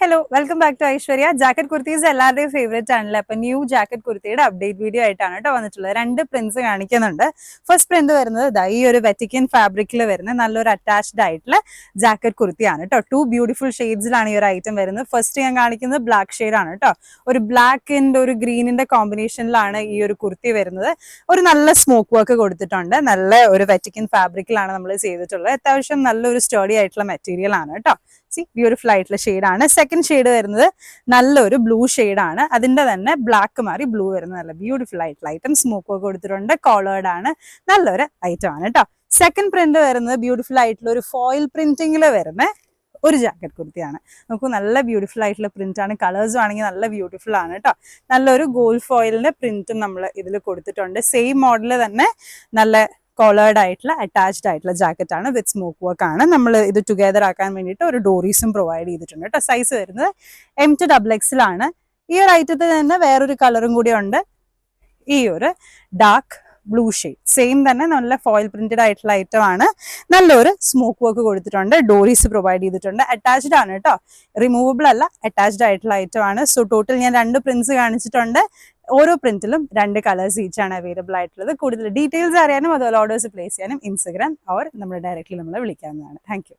Hello, welcome back to Aishwarya. Jacket kurtis എല്ലാവരുടെയും favourite ആണല്ലോ. അപ്പൊ ന്യൂ ജാക്കറ്റ് കുർത്തിയുടെ അപ്ഡേറ്റ് വീഡിയോ ആയിട്ടാണ് കേട്ടോ വന്നിട്ടുള്ളത്. രണ്ട് പ്രിന്റ്സ് കാണിക്കുന്നുണ്ട്. ഫസ്റ്റ് പ്രിന്റ് വരുന്നത് ഈ ഒരു വെറ്റിക്കൻ ഫാബ്രിക്കിൽ വരുന്ന നല്ലൊരു അറ്റാച്ച്ഡ് ആയിട്ടുള്ള ജാക്കറ്റ് കുർത്തിയാണ് കേട്ടോ. 2 ബ്യൂട്ടിഫുൾ ഷെയ്ഡ്സിലാണ് ഈ ഒരു ഐറ്റം വരുന്നത്. ഫസ്റ്റ് ഞാൻ കാണിക്കുന്നത് ബ്ലാക്ക് ഷെയ്ഡ് ആണ് കേട്ടോ. ഒരു ബ്ലാക്കിന്റെ ഒരു ഗ്രീനിന്റെ കോമ്പിനേഷനിലാണ് ഈ ഒരു കുർത്തി വരുന്നത്. ഒരു നല്ല സ്മോക്ക് വർക്ക് കൊടുത്തിട്ടുണ്ട്. നല്ല ഒരു വെറ്റിക്കൻ ഫാബ്രിക്കിലാണ് നമ്മൾ ചെയ്തിട്ടുള്ളത്. അത്യാവശ്യം നല്ലൊരു സ്റ്റഡി ആയിട്ടുള്ള മെറ്റീരിയൽ ആണ് കേട്ടോ. ബ്യൂട്ടിഫുൾ ആയിട്ടുള്ള ഷെയ്ഡാണ്. സെക്കൻഡ് ഷെയ്ഡ് വരുന്നത് നല്ലൊരു ബ്ലൂ ഷെയ്ഡാണ്. അതിന്റെ തന്നെ ബ്ലാക്ക് മാറി ബ്ലൂ വരുന്നത് നല്ല ബ്യൂട്ടിഫുൾ ആയിട്ടുള്ള ഐറ്റം. സ്മോക്ക് ഒക്കെ കൊടുത്തിട്ടുണ്ട്. കോളേർഡ് ആണ്. നല്ലൊരു ഐറ്റം ആണ് കേട്ടോ. സെക്കൻഡ് പ്രിന്റ് വരുന്നത് ബ്യൂട്ടിഫുൾ ആയിട്ടുള്ള ഒരു ഫോയിൽ പ്രിന്റിംഗിൽ വരുന്ന ഒരു ജാക്കറ്റ് കുർത്തിയാണ്. നമുക്ക് നല്ല ബ്യൂട്ടിഫുൾ ആയിട്ടുള്ള പ്രിന്റ് ആണ്. കളേഴ്സും ആണെങ്കിൽ നല്ല ബ്യൂട്ടിഫുൾ ആണ് കേട്ടോ. നല്ലൊരു ഗോൾഡ് ഫോയിലിന്റെ പ്രിന്റും നമ്മൾ ഇതിൽ കൊടുത്തിട്ടുണ്ട്. സെയിം മോഡൽ തന്നെ നല്ല കോളേർഡ് ആയിട്ടുള്ള അറ്റാച്ച്ഡ് ആയിട്ടുള്ള ജാക്കറ്റ് ആണ്. വിത്ത് സ്മോക്ക് വർക്ക് ആണ്. നമ്മൾ ഇത് ടുഗദർ ആക്കാൻ വേണ്ടിയിട്ട് ഒരു ഡോറീസും പ്രൊവൈഡ് ചെയ്തിട്ടുണ്ട് കേട്ടോ. സൈസ് വരുന്നത് M to XXL ആണ്. ഈ ഒരു ഐറ്റത്തിൽ തന്നെ വേറൊരു കളറും കൂടി ഉണ്ട്. ഈ ഒരു ഡാർക്ക് ബ്ലൂ ഷെയ്ഡ് സെയിം തന്നെ നല്ല ഫോയിൽ പ്രിന്റഡ് ആയിട്ടുള്ള ഐറ്റം ആണ്. നല്ലൊരു സ്മോക്ക് വർക്ക് കൊടുത്തിട്ടുണ്ട്. ഡോറീസ് പ്രൊവൈഡ് ചെയ്തിട്ടുണ്ട്. അറ്റാച്ച്ഡ് ആണ് കേട്ടോ. റിമൂവബിൾ അല്ല, അറ്റാച്ച്ഡ് ആയിട്ടുള്ള ഐറ്റം ആണ്. സോ ടോട്ടൽ ഞാൻ 2 പ്രിന്റ്സ് കാണിച്ചിട്ടുണ്ട്. ഓരോ പ്രിന്റിലും 2 കളേഴ്സ് ഈച്ച് ആണ് അവൈലബിൾ ആയിട്ടുള്ളത്. കൂടുതൽ ഡീറ്റെയിൽസ് അറിയാനും അതുപോലെ ഓർഡേഴ്സ് പ്ലേസ് ചെയ്യാനും ഇൻസ്റ്റഗ്രാം ഓർ നമ്മൾ ഡയറക്റ്റ്ലി നമ്മളെ വിളിക്കാവുന്നതാണ്. Thank U.